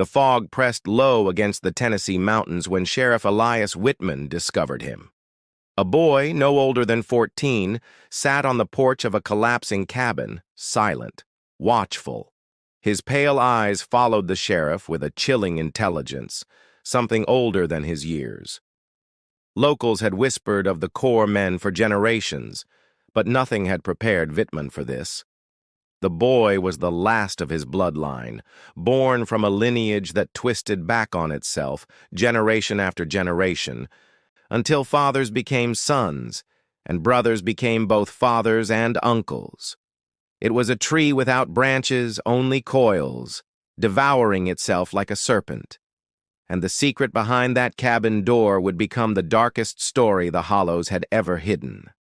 The fog pressed low against the Tennessee mountains when Sheriff Elias Whitman discovered him. A boy, no older than 14, sat on the porch of a collapsing cabin, silent, watchful. His pale eyes followed the sheriff with a chilling intelligence, something older than his years. Locals had whispered of the Corps men for generations, but nothing had prepared Whitman for this. The boy was the last of his bloodline, born from a lineage that twisted back on itself, generation after generation, until fathers became sons, and brothers became both fathers and uncles. It was a tree without branches, only coils, devouring itself like a serpent. And the secret behind that cabin door would become the darkest story the Hollows had ever hidden.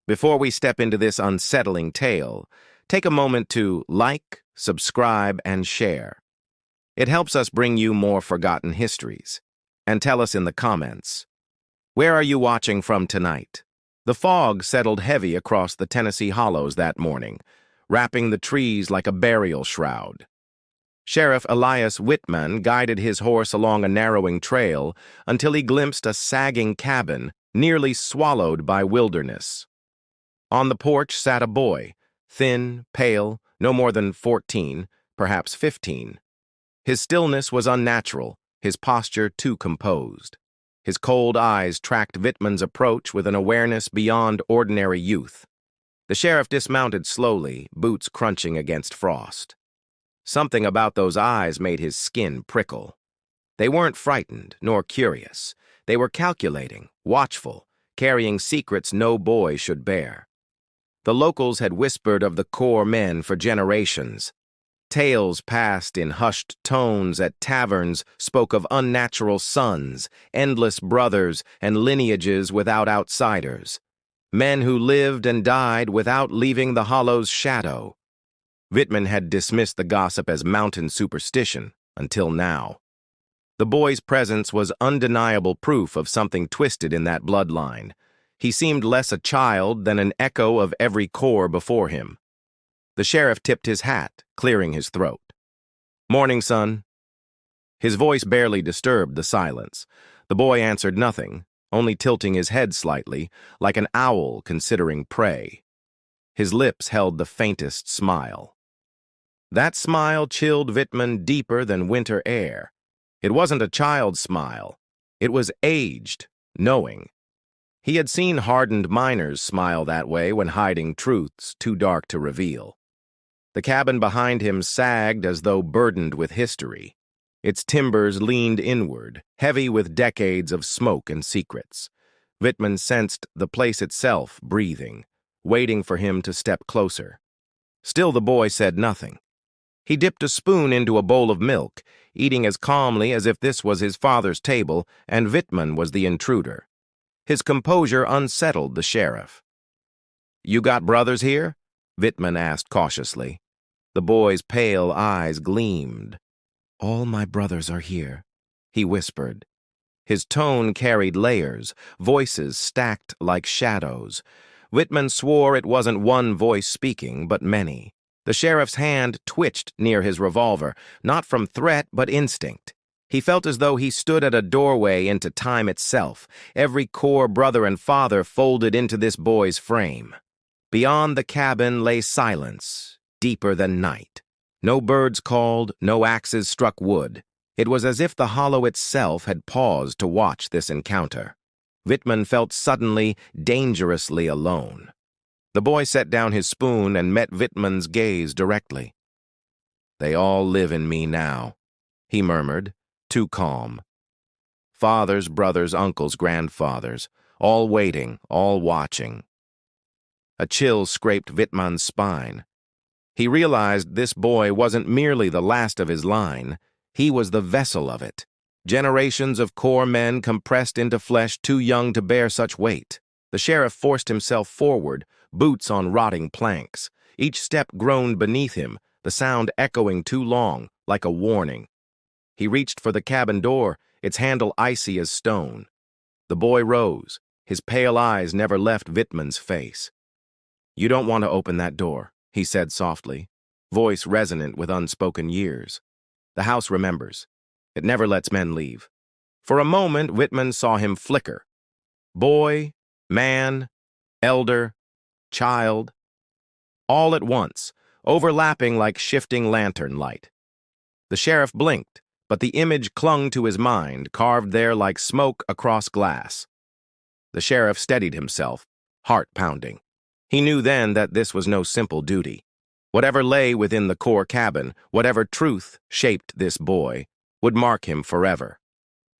Before we step into this unsettling tale, take a moment to like, subscribe, and share. It helps us bring you more forgotten histories. And tell us in the comments, where are you watching from tonight? The fog settled heavy across the Tennessee Hollows that morning, wrapping the trees like a burial shroud. Sheriff Elias Whitman guided his horse along a narrowing trail until he glimpsed a sagging cabin nearly swallowed by wilderness. On the porch sat a boy, thin, pale, no more than 14, perhaps 15. His stillness was unnatural, his posture too composed. His cold eyes tracked Whitman's approach with an awareness beyond ordinary youth. The sheriff dismounted slowly, boots crunching against frost. Something about those eyes made his skin prickle. They weren't frightened, nor curious. They were calculating, watchful, carrying secrets no boy should bear. The locals had whispered of the Corps men for generations. Tales passed in hushed tones at taverns spoke of unnatural sons, endless brothers, and lineages without outsiders. Men who lived and died without leaving the Hollow's shadow. Whitman had dismissed the gossip as mountain superstition, until now. The boy's presence was undeniable proof of something twisted in that bloodline. He seemed less a child than an echo of every Corps before him. The sheriff tipped his hat, clearing his throat. "Morning, son." His voice barely disturbed the silence. The boy answered nothing, only tilting his head slightly, like an owl considering prey. His lips held the faintest smile. That smile chilled Whitman deeper than winter air. It wasn't a child's smile. It was aged, knowing. He had seen hardened miners smile that way when hiding truths too dark to reveal. The cabin behind him sagged as though burdened with history. Its timbers leaned inward, heavy with decades of smoke and secrets. Whitman sensed the place itself breathing, waiting for him to step closer. Still the boy said nothing. He dipped a spoon into a bowl of milk, eating as calmly as if this was his father's table and Whitman was the intruder. His composure unsettled the sheriff. "You got brothers here?" Whitman asked cautiously. The boy's pale eyes gleamed. "All my brothers are here," he whispered. His tone carried layers, voices stacked like shadows. Whitman swore it wasn't one voice speaking, but many. The sheriff's hand twitched near his revolver, not from threat but instinct. He felt as though he stood at a doorway into time itself, every Corps brother and father folded into this boy's frame. Beyond the cabin lay silence, deeper than night. No birds called, no axes struck wood. It was as if the Hollow itself had paused to watch this encounter. Whitman felt suddenly, dangerously alone. The boy set down his spoon and met Whitman's gaze directly. "They all live in me now," he murmured, too calm. Fathers, brothers, uncles, grandfathers, all waiting, all watching. A chill scraped Whitman's spine. He realized this boy wasn't merely the last of his line, he was the vessel of it. Generations of Corps men compressed into flesh too young to bear such weight. The sheriff forced himself forward, boots on rotting planks. Each step groaned beneath him, the sound echoing too long, like a warning. He reached for the cabin door, its handle icy as stone. The boy rose, his pale eyes never left Whitman's face. "You don't want to open that door," he said softly, voice resonant with unspoken years. The house remembers. It never lets men leave. For a moment, Whitman saw him flicker. Boy, man, elder, child, all at once, overlapping like shifting lantern light. The sheriff blinked, but the image clung to his mind, carved there like smoke across glass. The sheriff steadied himself, heart pounding. He knew then that this was no simple duty. Whatever lay within the core cabin, whatever truth shaped this boy, would mark him forever.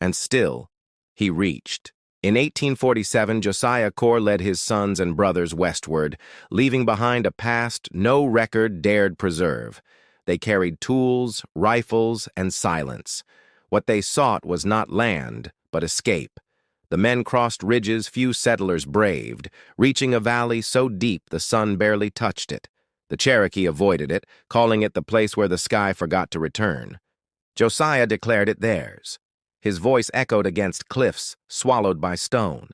And still, he reached. In 1847, Josiah Core led his sons and brothers westward, leaving behind a past no record dared preserve. They carried tools, rifles, and silence. What they sought was not land, but escape. The men crossed ridges few settlers braved, reaching a valley so deep the sun barely touched it. The Cherokee avoided it, calling it the place where the sky forgot to return. Josiah declared it theirs. His voice echoed against cliffs, swallowed by stone.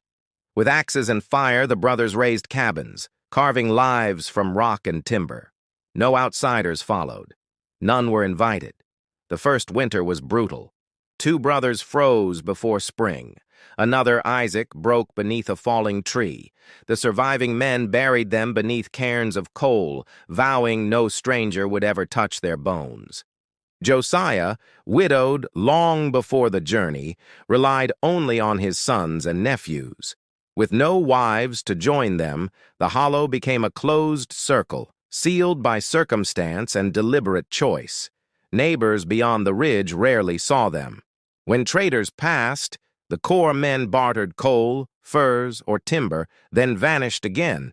With axes and fire, the brothers raised cabins, carving lives from rock and timber. No outsiders followed. None were invited. The first winter was brutal. 2 brothers froze before spring. Another, Isaac, broke beneath a falling tree. The surviving men buried them beneath cairns of coal, vowing no stranger would ever touch their bones. Josiah, widowed long before the journey, relied only on his sons and nephews. With no wives to join them, the hollow became a closed circle, sealed by circumstance and deliberate choice. Neighbors beyond the ridge rarely saw them. When traders passed, the core men bartered coal, furs, or timber, then vanished again.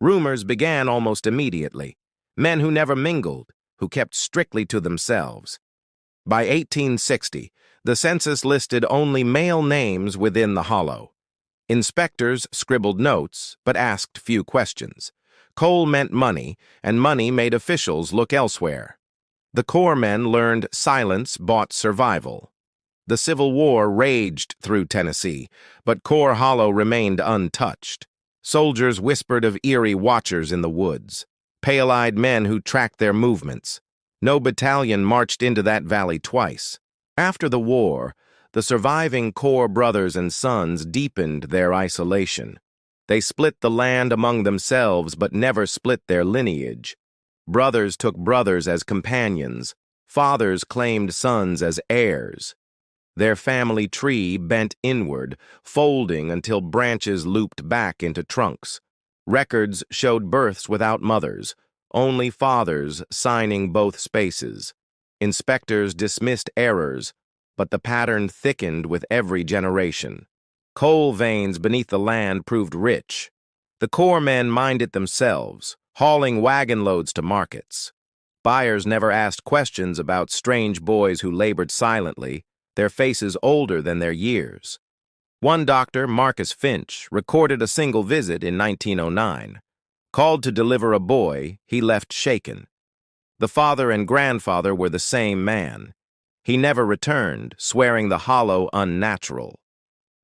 Rumors began almost immediately. Men who never mingled, who kept strictly to themselves. By 1860, the census listed only male names within the hollow. Inspectors scribbled notes, but asked few questions. Coal meant money, and money made officials look elsewhere. The core men learned silence bought survival. The Civil War raged through Tennessee, but Core Hollow remained untouched. Soldiers whispered of eerie watchers in the woods, pale-eyed men who tracked their movements. No battalion marched into that valley twice. After the war, the surviving Core brothers and sons deepened their isolation. They split the land among themselves but never split their lineage. Brothers took brothers as companions. Fathers claimed sons as heirs. Their family tree bent inward, folding until branches looped back into trunks. Records showed births without mothers, only fathers signing both spaces. Inspectors dismissed errors, but the pattern thickened with every generation. Coal veins beneath the land proved rich. The core men minded themselves, hauling wagon loads to markets. Buyers never asked questions about strange boys who labored silently, their faces older than their years. One doctor, Marcus Finch, recorded a single visit in 1909. Called to deliver a boy, he left shaken. The father and grandfather were the same man. He never returned, swearing the hollow unnatural.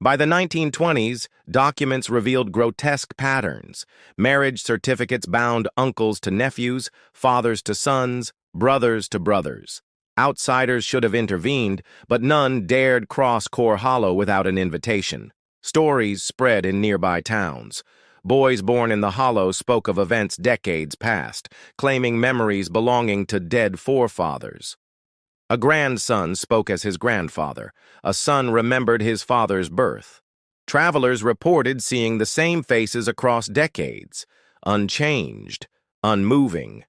By the 1920s, documents revealed grotesque patterns. Marriage certificates bound uncles to nephews, fathers to sons, brothers to brothers. Outsiders should have intervened, but none dared cross Core Hollow without an invitation. Stories spread in nearby towns. Boys born in the hollow spoke of events decades past, claiming memories belonging to dead forefathers. A grandson spoke as his grandfather. A son remembered his father's birth. Travelers reported seeing the same faces across decades, unchanged, unmoving.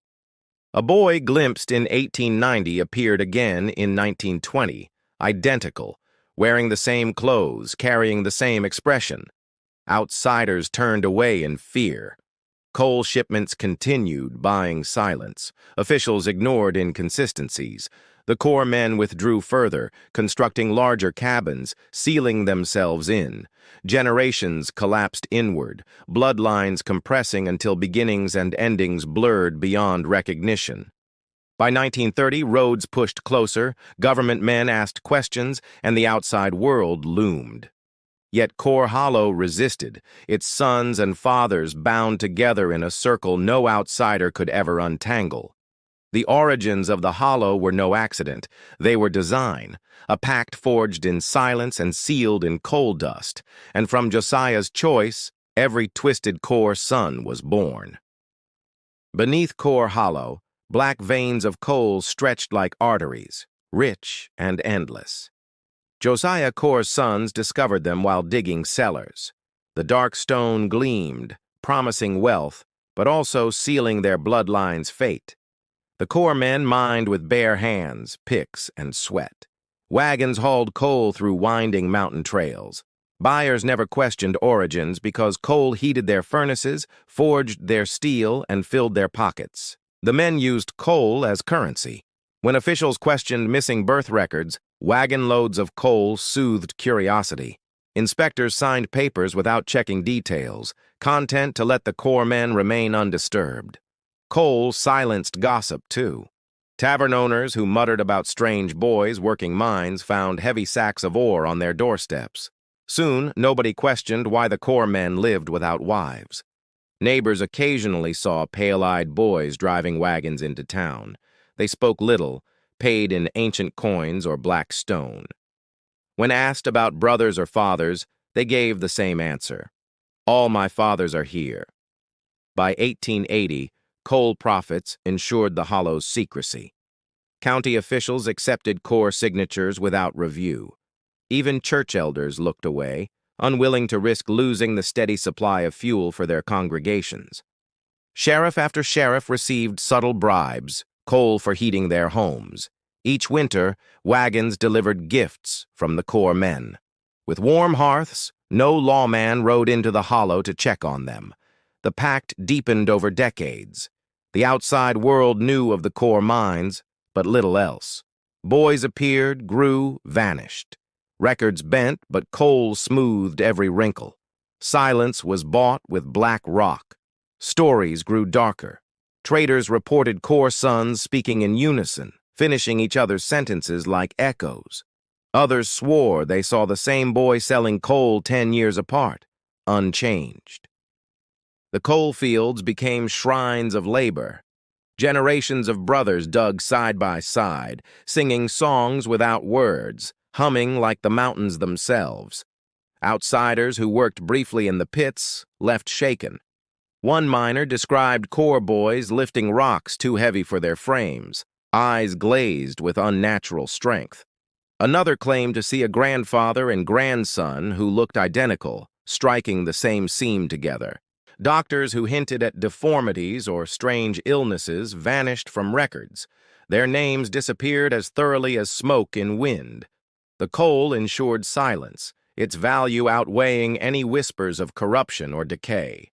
A boy glimpsed in 1890 appeared again in 1920, identical, wearing the same clothes, carrying the same expression. Outsiders turned away in fear. Coal shipments continued, buying silence. Officials ignored inconsistencies. The core men withdrew further, constructing larger cabins, sealing themselves in. Generations collapsed inward, bloodlines compressing until beginnings and endings blurred beyond recognition. By 1930, roads pushed closer, government men asked questions, and the outside world loomed. Yet Core Hollow resisted, its sons and fathers bound together in a circle no outsider could ever untangle. The origins of the hollow were no accident. They were design, a pact forged in silence and sealed in coal dust, and from Josiah's choice, every twisted core son was born. Beneath Core Hollow, black veins of coal stretched like arteries, rich and endless. Josiah Core's sons discovered them while digging cellars. The dark stone gleamed, promising wealth, but also sealing their bloodline's fate. The Core men mined with bare hands, picks, and sweat. Wagons hauled coal through winding mountain trails. Buyers never questioned origins because coal heated their furnaces, forged their steel, and filled their pockets. The men used coal as currency. When officials questioned missing birth records, wagon loads of coal soothed curiosity. Inspectors signed papers without checking details, content to let the Core men remain undisturbed. Coal silenced gossip, too. Tavern owners who muttered about strange boys working mines found heavy sacks of ore on their doorsteps. Soon, nobody questioned why the Core men lived without wives. Neighbors occasionally saw pale-eyed boys driving wagons into town. They spoke little, paid in ancient coins or black stone. When asked about brothers or fathers, they gave the same answer. All my fathers are here. By 1880, coal profits ensured the hollow's secrecy. County officials accepted Core signatures without review. Even church elders looked away, unwilling to risk losing the steady supply of fuel for their congregations. Sheriff after sheriff received subtle bribes, coal for heating their homes. Each winter, wagons delivered gifts from the Core men. With warm hearths, no lawman rode into the hollow to check on them. The pact deepened over decades. The outside world knew of the Core mines, but little else. Boys appeared, grew, vanished. Records bent, but coal smoothed every wrinkle. Silence was bought with black rock. Stories grew darker. Traders reported Core sons speaking in unison, finishing each other's sentences like echoes. Others swore they saw the same boy selling coal 10 years apart, unchanged. The coal fields became shrines of labor. Generations of brothers dug side by side, singing songs without words, humming like the mountains themselves. Outsiders who worked briefly in the pits left shaken. One miner described Core boys lifting rocks too heavy for their frames, eyes glazed with unnatural strength. Another claimed to see a grandfather and grandson who looked identical, striking the same seam together. Doctors who hinted at deformities or strange illnesses vanished from records. Their names disappeared as thoroughly as smoke in wind. The coal ensured silence, its value outweighing any whispers of corruption or decay.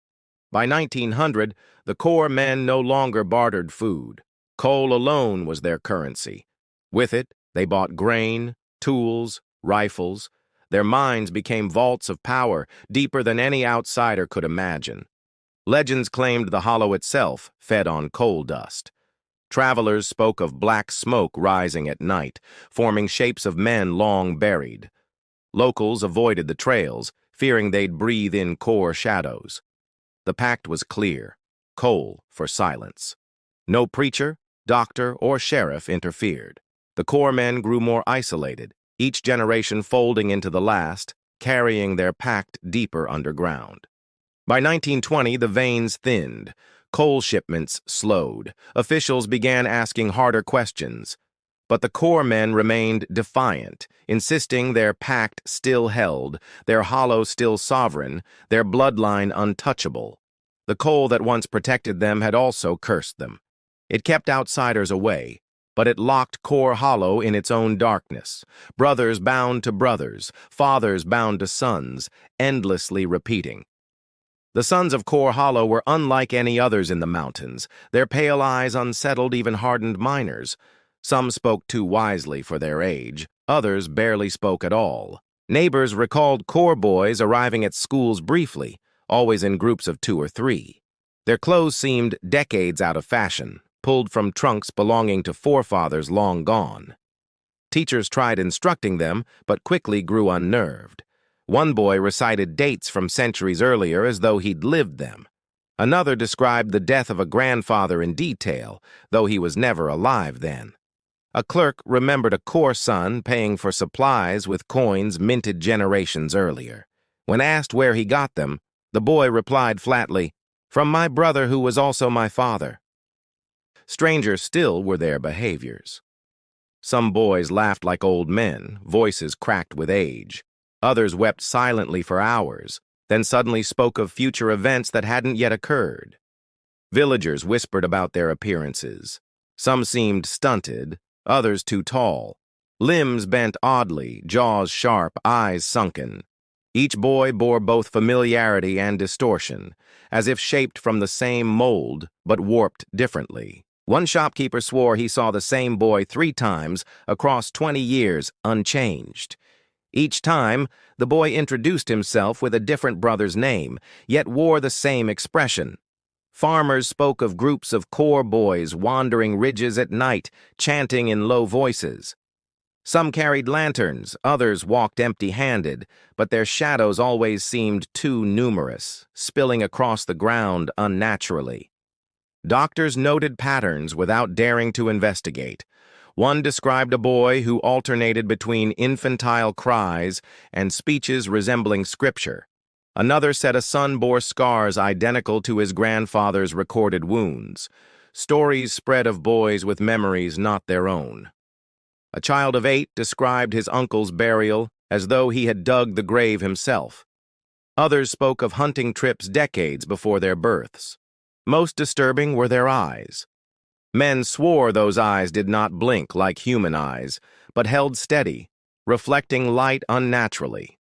By 1900, the Core men no longer bartered food. Coal alone was their currency. With it, they bought grain, tools, rifles. Their mines became vaults of power, deeper than any outsider could imagine. Legends claimed the hollow itself fed on coal dust. Travelers spoke of black smoke rising at night, forming shapes of men long buried. Locals avoided the trails, fearing they'd breathe in Core shadows. The pact was clear: coal for silence. No preacher, doctor, or sheriff interfered. The Core men grew more isolated, each generation folding into the last, carrying their pact deeper underground. By 1920, the veins thinned. Coal shipments slowed. Officials began asking harder questions. But the Core men remained defiant, insisting their pact still held, their hollow still sovereign, their bloodline untouchable. The coal that once protected them had also cursed them. It kept outsiders away, but it locked Core Hollow in its own darkness. Brothers bound to brothers, fathers bound to sons, endlessly repeating. The sons of Core Hollow were unlike any others in the mountains. Their pale eyes unsettled even hardened miners. Some spoke too wisely for their age. Others barely spoke at all. Neighbors recalled Core boys arriving at schools briefly, always in groups of 2 or 3. Their clothes seemed decades out of fashion, pulled from trunks belonging to forefathers long gone. Teachers tried instructing them, but quickly grew unnerved. One boy recited dates from centuries earlier as though he'd lived them. Another described the death of a grandfather in detail, though he was never alive then. A clerk remembered a Corps son paying for supplies with coins minted generations earlier. When asked where he got them, the boy replied flatly, "From my brother who was also my father." Stranger still were their behaviors. Some boys laughed like old men, voices cracked with age. Others wept silently for hours, then suddenly spoke of future events that hadn't yet occurred. Villagers whispered about their appearances. Some seemed stunted, others too tall. Limbs bent oddly, jaws sharp, eyes sunken. Each boy bore both familiarity and distortion, as if shaped from the same mold, but warped differently. One shopkeeper swore he saw the same boy 3 times across 20 years, unchanged. Each time, the boy introduced himself with a different brother's name, yet wore the same expression. Farmers spoke of groups of Corps boys wandering ridges at night, chanting in low voices. Some carried lanterns, others walked empty-handed, but their shadows always seemed too numerous, spilling across the ground unnaturally. Doctors noted patterns without daring to investigate. One described a boy who alternated between infantile cries and speeches resembling scripture. Another said a son bore scars identical to his grandfather's recorded wounds. Stories spread of boys with memories not their own. A child of 8 described his uncle's burial as though he had dug the grave himself. Others spoke of hunting trips decades before their births. Most disturbing were their eyes. Men swore those eyes did not blink like human eyes, but held steady, reflecting light unnaturally.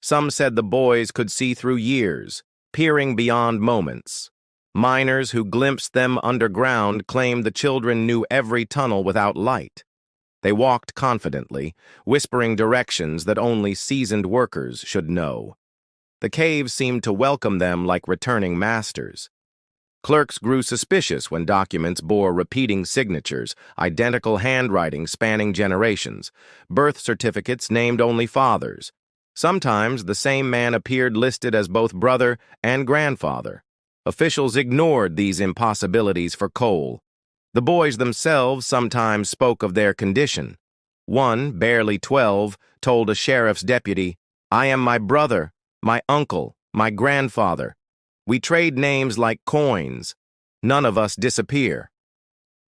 Some said the boys could see through years, peering beyond moments. Miners who glimpsed them underground claimed the children knew every tunnel without light. They walked confidently, whispering directions that only seasoned workers should know. The caves seemed to welcome them like returning masters. Clerks grew suspicious when documents bore repeating signatures, identical handwriting spanning generations. Birth certificates named only fathers. Sometimes the same man appeared listed as both brother and grandfather. Officials ignored these impossibilities for Cole. The boys themselves sometimes spoke of their condition. One, barely 12, told a sheriff's deputy, "I am my brother, my uncle, my grandfather. We trade names like coins. None of us disappear."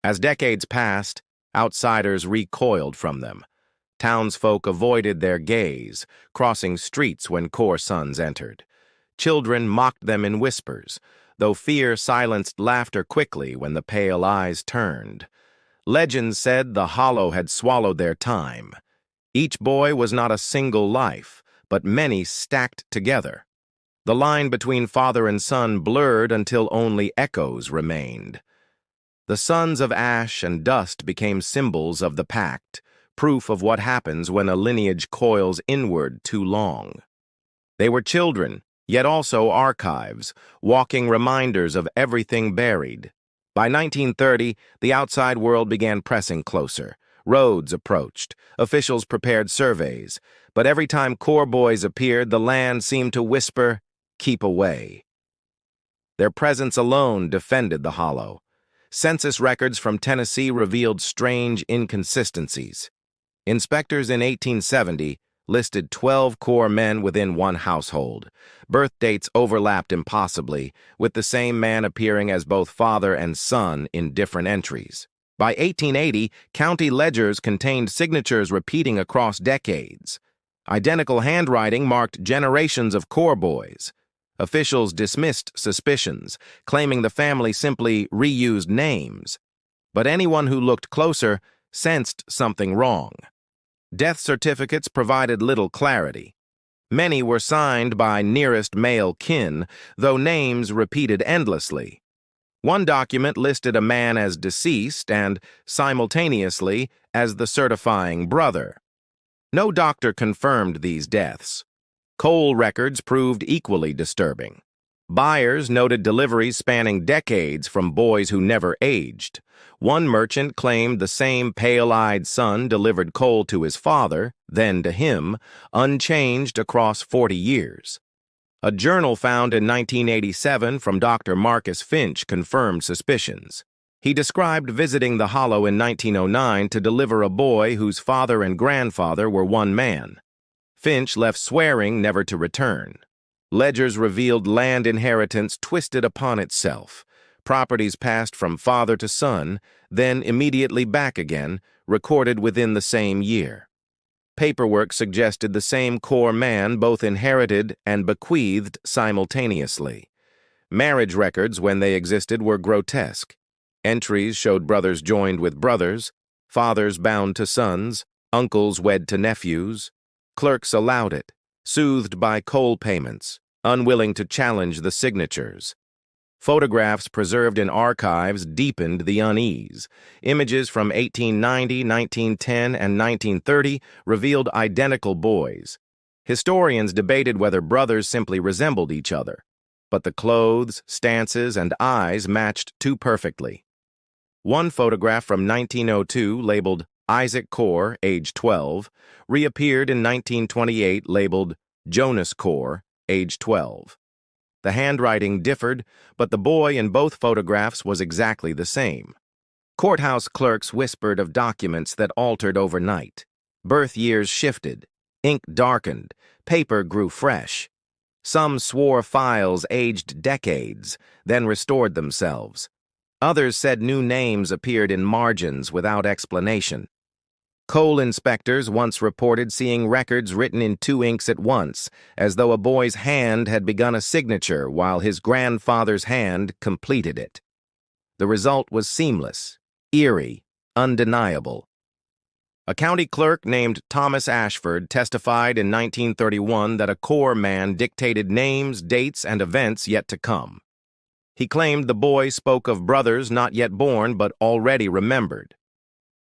As decades passed, outsiders recoiled from them. Townsfolk avoided their gaze, crossing streets when Corps sons entered. Children mocked them in whispers, though fear silenced laughter quickly when the pale eyes turned. Legends said the hollow had swallowed their time. Each boy was not a single life, but many stacked together. The line between father and son blurred until only echoes remained. The sons of ash and dust became symbols of the pact, proof of what happens when a lineage coils inward too long. They were children, yet also archives, walking reminders of everything buried. By 1930, the outside world began pressing closer. Roads approached. Officials prepared surveys. But every time Corps boys appeared, the land seemed to whisper, "Keep away." Their presence alone defended the hollow. Census records from Tennessee revealed strange inconsistencies. Inspectors in 1870 listed 12 Corps men within one household. Birth dates overlapped impossibly, with the same man appearing as both father and son in different entries. By 1880, county ledgers contained signatures repeating across decades. Identical handwriting marked generations of Corps boys. Officials dismissed suspicions, claiming the family simply reused names. But anyone who looked closer sensed something wrong. Death certificates provided little clarity. Many were signed by nearest male kin, though names repeated endlessly. One document listed a man as deceased and, simultaneously, as the certifying brother. No doctor confirmed these deaths. Coal records proved equally disturbing. Buyers noted deliveries spanning decades from boys who never aged. One merchant claimed the same pale-eyed son delivered coal to his father, then to him, unchanged across 40 years. A journal found in 1987 from Dr. Marcus Finch confirmed suspicions. He described visiting the hollow in 1909 to deliver a boy whose father and grandfather were one man. Finch left swearing never to return. Ledgers revealed land inheritance twisted upon itself. Properties passed from father to son, then immediately back again, recorded within the same year. Paperwork suggested the same core man both inherited and bequeathed simultaneously. Marriage records, when they existed, were grotesque. Entries showed brothers joined with brothers, fathers bound to sons, uncles wed to nephews. Clerks allowed it, soothed by coal payments, unwilling to challenge the signatures. Photographs preserved in archives deepened the unease. Images from 1890, 1910, and 1930 revealed identical boys. Historians debated whether brothers simply resembled each other, but the clothes, stances, and eyes matched too perfectly. One photograph from 1902, labeled Isaac Core, age 12, reappeared in 1928, labeled Jonas Core, age 12. The handwriting differed, but the boy in both photographs was exactly the same. Courthouse clerks whispered of documents that altered overnight. Birth years shifted, ink darkened, paper grew fresh. Some swore files aged decades, then restored themselves. Others said new names appeared in margins without explanation. Coal inspectors once reported seeing records written in two inks at once, as though a boy's hand had begun a signature while his grandfather's hand completed it. The result was seamless, eerie, undeniable. A county clerk named Thomas Ashford testified in 1931 that a core man dictated names, dates, and events yet to come. He claimed the boy spoke of brothers not yet born but already remembered.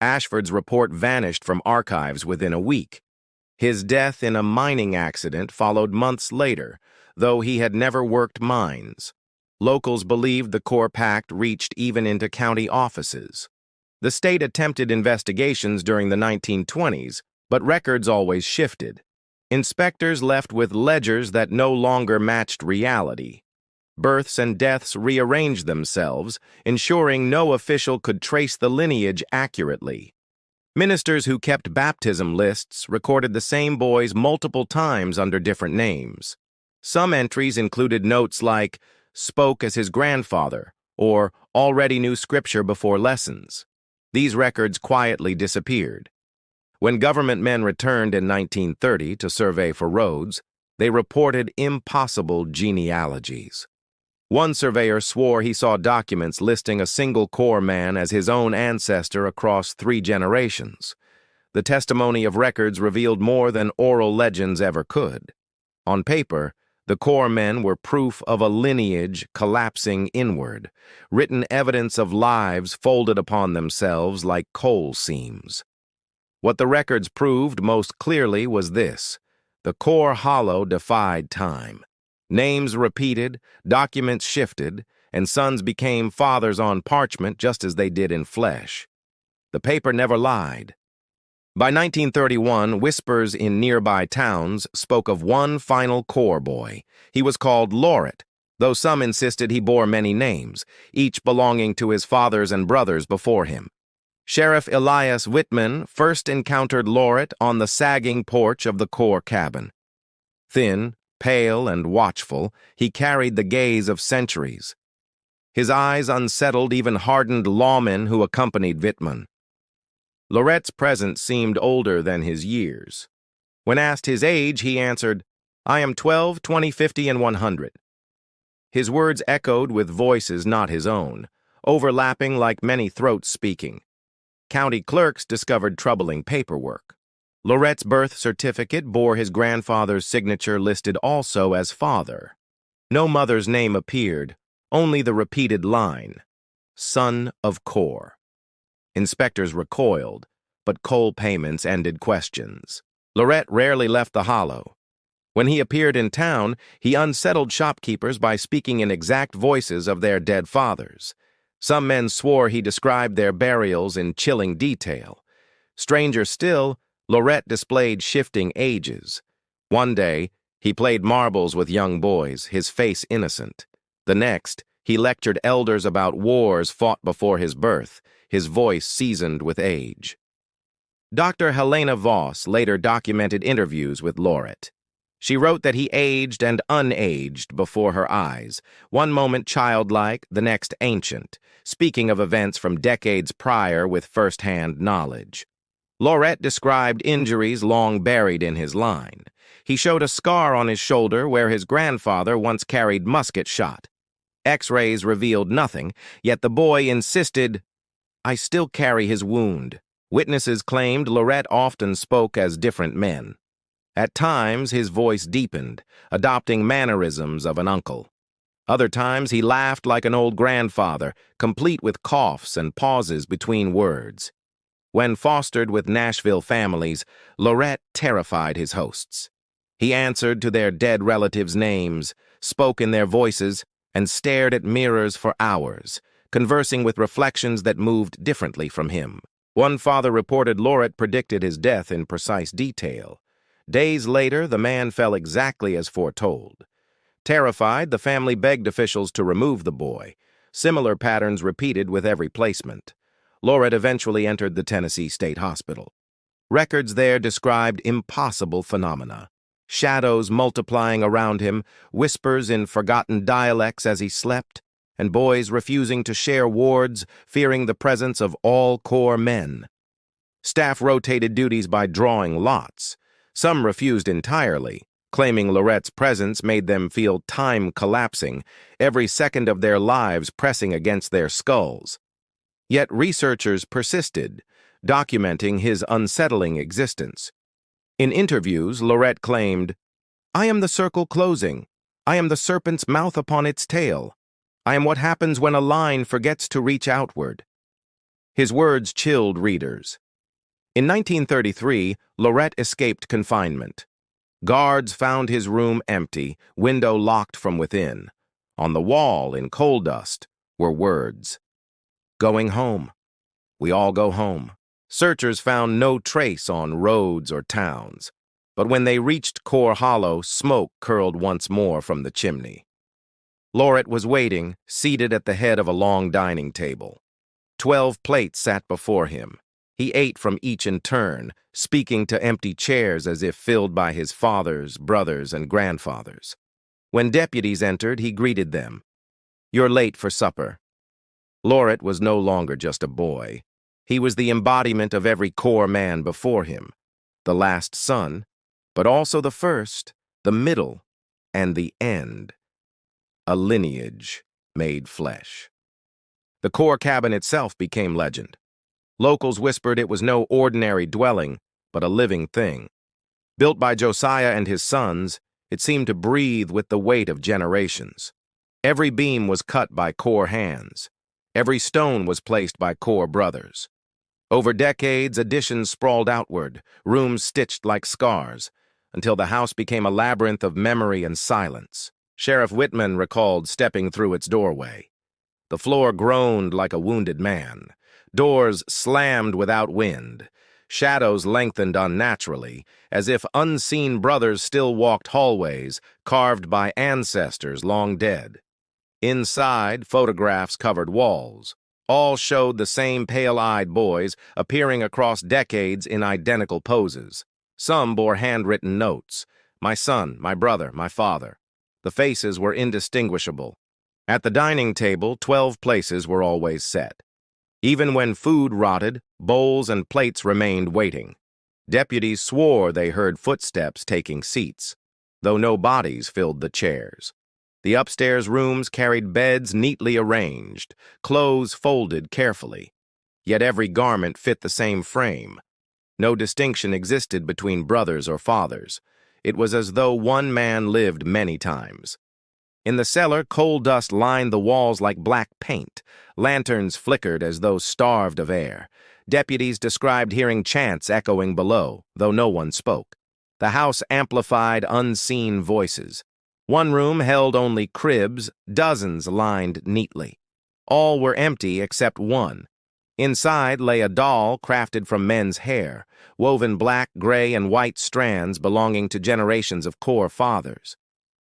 Ashford's report vanished from archives within a week. His death in a mining accident followed months later, though he had never worked mines. Locals believed the core pact reached even into county offices. The state attempted investigations during the 1920s, but records always shifted. Inspectors left with ledgers that no longer matched reality. Births and deaths rearranged themselves, ensuring no official could trace the lineage accurately. Ministers who kept baptism lists recorded the same boys multiple times under different names. Some entries included notes like, "spoke as his grandfather," or "already knew scripture before lessons." These records quietly disappeared. When government men returned in 1930 to survey for roads, they reported impossible genealogies. One surveyor swore he saw documents listing a single core man as his own ancestor across 3 generations. The testimony of records revealed more than oral legends ever could. On paper, the core men were proof of a lineage collapsing inward, written evidence of lives folded upon themselves like coal seams. What the records proved most clearly was this: the core hollow defied time. Names repeated, documents shifted, and sons became fathers on parchment just as they did in flesh. The paper never lied. By 1931, whispers in nearby towns spoke of one final core boy. He was called Lauret, though some insisted he bore many names, each belonging to his fathers and brothers before him. Sheriff Elias Whitman first encountered Lauret on the sagging porch of the core cabin. Thin, pale, and watchful, he carried the gaze of centuries. His eyes unsettled even hardened lawmen who accompanied Whitman. Lauret's presence seemed older than his years. When asked his age, he answered, "I am 12, 20, 50, and 100. His words echoed with voices not his own, overlapping like many throats speaking. County clerks discovered troubling paperwork. Lauret's birth certificate bore his grandfather's signature listed also as father. No mother's name appeared, only the repeated line, "Son of Core." Inspectors recoiled, but coal payments ended questions. Lauret rarely left the hollow. When he appeared in town, he unsettled shopkeepers by speaking in exact voices of their dead fathers. Some men swore he described their burials in chilling detail. Stranger still, Lauret displayed shifting ages. One day, He played marbles with young boys, his face innocent. The next, he lectured elders about wars fought before his birth, his voice seasoned with age. Dr. Helena Voss later documented interviews with Lorette. She wrote that he aged and unaged before her eyes, one moment childlike, the next ancient, speaking of events from decades prior with first-hand knowledge. Lorette described injuries long buried in his line. He showed a scar on his shoulder where his grandfather once carried musket shot. X-rays revealed nothing, yet the boy insisted, "I still carry his wound." Witnesses claimed Lorette often spoke as different men. At times, his voice deepened, adopting mannerisms of an uncle. Other times, he laughed like an old grandfather, complete with coughs and pauses between words. When fostered with Nashville families, Lorette terrified his hosts. He answered to their dead relatives' names, spoke in their voices, and stared at mirrors for hours, conversing with reflections that moved differently from him. One father reported Lorette predicted his death in precise detail. Days later, the man fell exactly as foretold. Terrified, the family begged officials to remove the boy. Similar patterns repeated with every placement. Lorette eventually entered the Tennessee State Hospital. Records there described impossible phenomena. Shadows multiplying around him, whispers in forgotten dialects as he slept, and boys refusing to share wards, fearing the presence of all corps men. Staff rotated duties by drawing lots. Some refused entirely, claiming Lorette's presence made them feel time collapsing, every second of their lives pressing against their skulls. Yet researchers persisted, documenting his unsettling existence. In interviews, Lorette claimed, "I am the circle closing. I am the serpent's mouth upon its tail. I am what happens when a line forgets to reach outward." His words chilled readers. In 1933, Lorette escaped confinement. Guards found his room empty, window locked from within. On the wall, in coal dust, were words. "Going home. We all go home." Searchers found no trace on roads or towns, but when they reached Core Hollow, smoke curled once more from the chimney. Lorette was waiting, seated at the head of a long dining table. 12 plates sat before him. He ate from each in turn, speaking to empty chairs as if filled by his fathers, brothers, and grandfathers. When deputies entered, he greeted them. "You're late for supper." Lorette was no longer just a boy. He was the embodiment of every corps man before him, the last son, but also the first, the middle, and the end. A lineage made flesh. The corps cabin itself became legend. Locals whispered it was no ordinary dwelling, but a living thing. Built by Josiah and his sons, it seemed to breathe with the weight of generations. Every beam was cut by corps hands. Every stone was placed by corps brothers. Over decades, additions sprawled outward, rooms stitched like scars, until the house became a labyrinth of memory and silence. Sheriff Whitman recalled stepping through its doorway. The floor groaned like a wounded man. Doors slammed without wind. Shadows lengthened unnaturally, as if unseen brothers still walked hallways carved by ancestors long dead. Inside, photographs covered walls. All showed the same pale-eyed boys appearing across decades in identical poses. Some bore handwritten notes. "My son, my brother, my father." The faces were indistinguishable. At the dining table, 12 places were always set. Even when food rotted, bowls and plates remained waiting. Deputies swore they heard footsteps taking seats, though no bodies filled the chairs. The upstairs rooms carried beds neatly arranged, clothes folded carefully. Yet every garment fit the same frame. No distinction existed between brothers or fathers. It was as though one man lived many times. In the cellar, coal dust lined the walls like black paint. Lanterns flickered as though starved of air. Deputies described hearing chants echoing below, though no one spoke. The house amplified unseen voices. One room held only cribs, dozens lined neatly. All were empty except one. Inside lay a doll crafted from men's hair, woven black, gray, and white strands belonging to generations of Core fathers.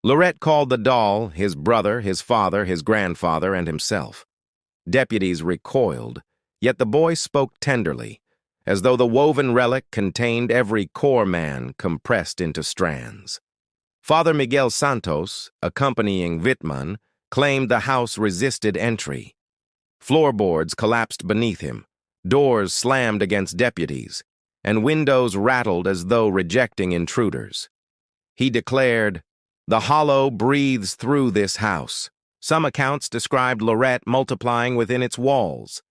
Lorette called the doll his brother, his father, his grandfather, and himself. Deputies recoiled, yet the boy spoke tenderly, as though the woven relic contained every Core man compressed into strands. Father Miguel Santos, accompanying Wittmann, claimed the house resisted entry. Floorboards collapsed beneath him, doors slammed against deputies, and windows rattled as though rejecting intruders. He declared, "The hollow breathes through this house." Some accounts described Lorette multiplying within its walls.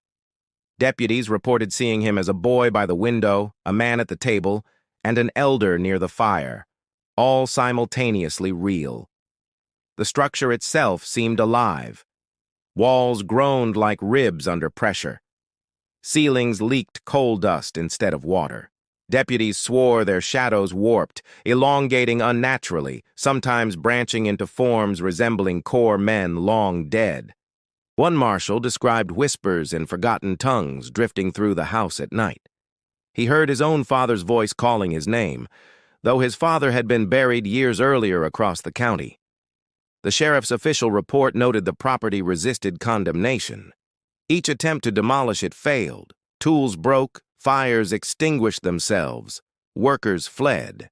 Deputies reported seeing him as a boy by the window, a man at the table, and an elder near the fire, all simultaneously real. The structure itself seemed alive. Walls groaned like ribs under pressure. Ceilings leaked coal dust instead of water. Deputies swore their shadows warped, elongating unnaturally, sometimes branching into forms resembling Core men long dead. One marshal described whispers in forgotten tongues drifting through the house at night. He heard his own father's voice calling his name, though his father had been buried years earlier across the county. The sheriff's official report noted the property resisted condemnation. Each attempt to demolish it failed. Tools broke, fires extinguished themselves, workers fled.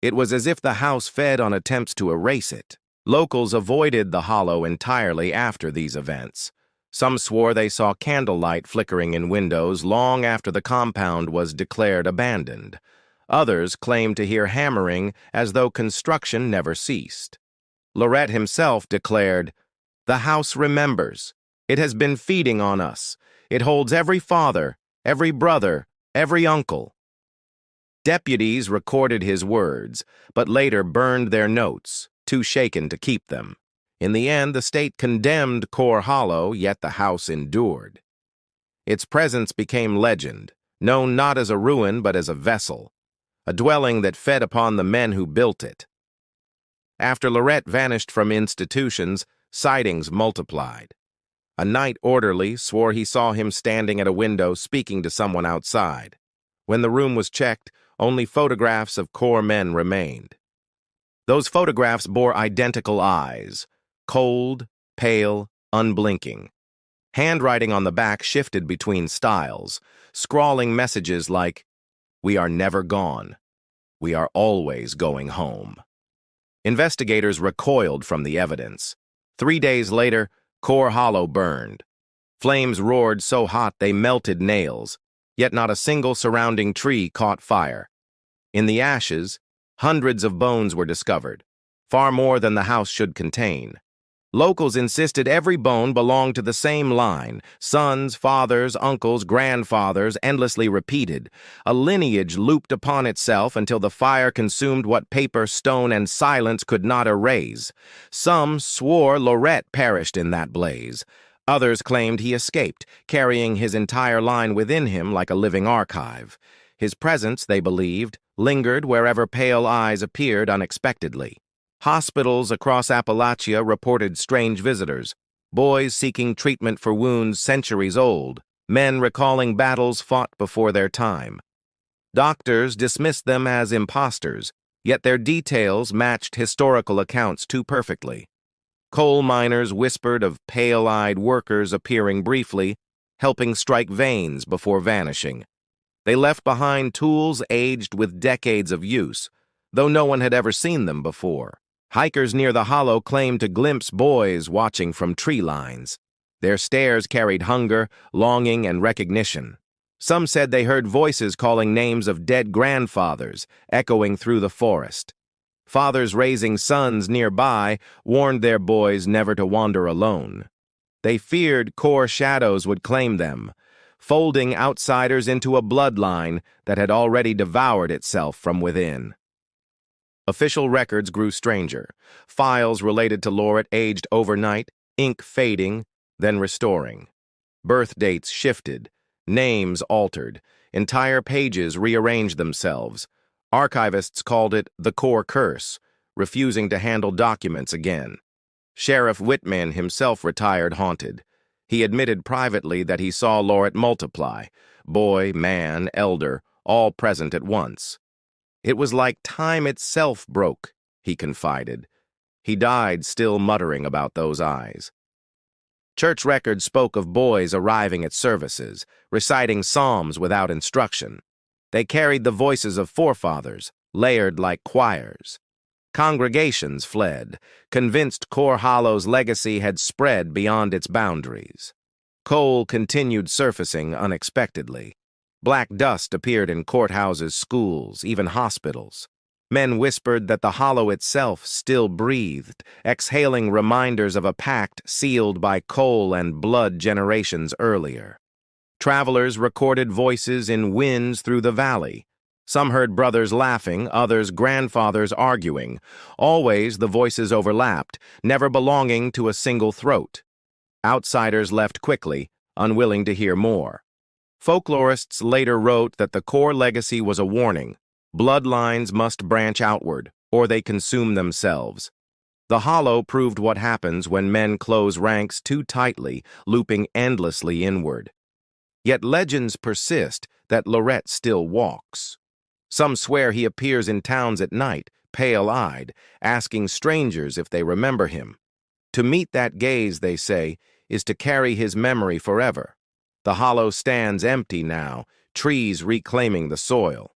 It was as if the house fed on attempts to erase it. Locals avoided the hollow entirely after these events. Some swore they saw candlelight flickering in windows long after the compound was declared abandoned. Others claimed to hear hammering as though construction never ceased. Lorette himself declared, "The house remembers. It has been feeding on us. It holds every father, every brother, every uncle." Deputies recorded his words, but later burned their notes, too shaken to keep them. In the end, the state condemned Core Hollow, yet the house endured. Its presence became legend, known not as a ruin but as a vessel, a dwelling that fed upon the men who built it. After Lorette vanished from institutions, sightings multiplied. A night orderly swore he saw him standing at a window speaking to someone outside. When the room was checked, only photographs of Core men remained. Those photographs bore identical eyes, cold, pale, unblinking. Handwriting on the back shifted between styles, scrawling messages like, "We are never gone. We are always going home." Investigators recoiled from the evidence. 3 days later, Core Hollow burned. Flames roared so hot they melted nails, yet not a single surrounding tree caught fire. In the ashes, hundreds of bones were discovered, far more than the house should contain. Locals insisted every bone belonged to the same line, sons, fathers, uncles, grandfathers, endlessly repeated. A lineage looped upon itself until the fire consumed what paper, stone, and silence could not erase. Some swore Lorette perished in that blaze. Others claimed he escaped, carrying his entire line within him like a living archive. His presence, they believed, lingered wherever pale eyes appeared unexpectedly. Hospitals across Appalachia reported strange visitors, boys seeking treatment for wounds centuries old, men recalling battles fought before their time. Doctors dismissed them as imposters, yet their details matched historical accounts too perfectly. Coal miners whispered of pale-eyed workers appearing briefly, helping strike veins before vanishing. They left behind tools aged with decades of use, though no one had ever seen them before. Hikers near the hollow claimed to glimpse boys watching from tree lines. Their stares carried hunger, longing, and recognition. Some said they heard voices calling names of dead grandfathers, echoing through the forest. Fathers raising sons nearby warned their boys never to wander alone. They feared Core shadows would claim them, folding outsiders into a bloodline that had already devoured itself from within. Official records grew stranger. Files related to Lorette aged overnight, ink fading, then restoring. Birth dates shifted, names altered, entire pages rearranged themselves. Archivists called it the Core Curse, refusing to handle documents again. Sheriff Wittmann himself retired haunted. He admitted privately that he saw Lorette multiply, boy, man, elder, all present at once. It was like time itself broke, he confided. He died still muttering about those eyes. Church records spoke of boys arriving at services, reciting psalms without instruction. They carried the voices of forefathers, layered like choirs. Congregations fled, convinced Core Hollow's legacy had spread beyond its boundaries. Coal continued surfacing unexpectedly. Black dust appeared in courthouses, schools, even hospitals. Men whispered that the hollow itself still breathed, exhaling reminders of a pact sealed by coal and blood generations earlier. Travelers recorded voices in winds through the valley. Some heard brothers laughing, others grandfathers arguing. Always the voices overlapped, never belonging to a single throat. Outsiders left quickly, unwilling to hear more. Folklorists later wrote that the core legacy was a warning. Bloodlines must branch outward, or they consume themselves. The hollow proved what happens when men close ranks too tightly, looping endlessly inward. Yet legends persist that Lorette still walks. Some swear he appears in towns at night, pale-eyed, asking strangers if they remember him. To meet that gaze, they say, is to carry his memory forever. The hollow stands empty now, trees reclaiming the soil.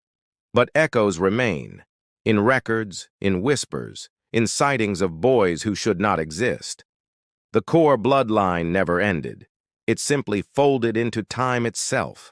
But echoes remain, in records, in whispers, in sightings of boys who should not exist. The core bloodline never ended. It simply folded into time itself.